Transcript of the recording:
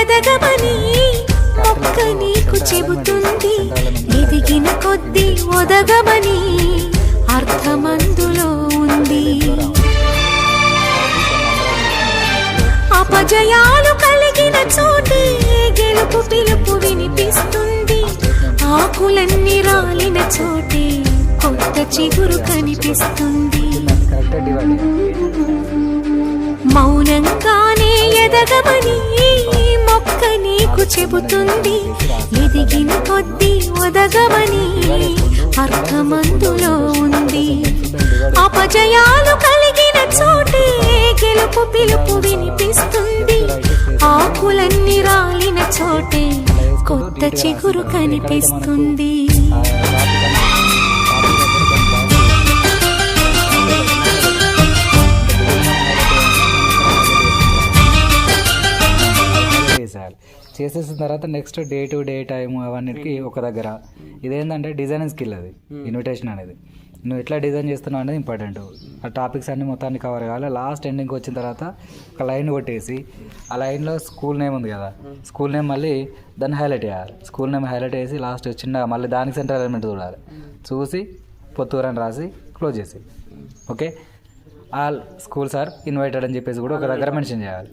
ఎదగమని మొక్క నీకు చెబుతుంది. ఎదిగిన కొద్దీ ఒదగమని అర్థమందులో ఉంది. అపజయాలు కలిగిన చోటే గెలుపు పిలుపు వినిపిస్తుంది. ఆకులన్నీ రాలిన చోటే కొత్త చిగురు కనిపిస్తుంది. మౌనంగానే ఎదగమని మొక్క నీకు చెబుతుంది. ఎదిగిన కొద్దీ ఒదగమని అర్థమందులో ఉంది. అపజయాలు కలిగిన చోటే గెలుపు పిలుపు వినిపిస్తుంది. ఆకులన్నీ రాలిన చోటే కొత్త చిగురు కనిపిస్తుంది. చేసేసిన తర్వాత next day to day time అవన్నిటికీ ఒక దగ్గర. ఇదేంటంటే డిజైనింగ్ స్కిల్, అది ఇన్విటేషన్ అనేది. నువ్వు ఎట్లా డిజైన్ చేస్తున్నావు అనేది ఇంపార్టెంట్. ఆ టాపిక్స్ అన్ని మొత్తాన్ని కవర్ కావాలి. లాస్ట్ ఎండింగ్కి వచ్చిన తర్వాత ఒక లైన్ కొట్టేసి ఆ లైన్లో స్కూల్ నేమ్ ఉంది కదా, స్కూల్ నేమ్ మళ్ళీ దాన్ని హైలైట్ చేయాలి. స్కూల్ నేమ్ హైలైట్ చేసి లాస్ట్ చిన్న మళ్ళీ దానికి సెంటర్ ఎలిమెంట్ చూడాలి. చూసి పొత్తూరు అని రాసి క్లోజ్ చేసి okay all school sir invited అని చెప్పేసి కూడా ఒక దగ్గర మెన్షన్ చేయాలి.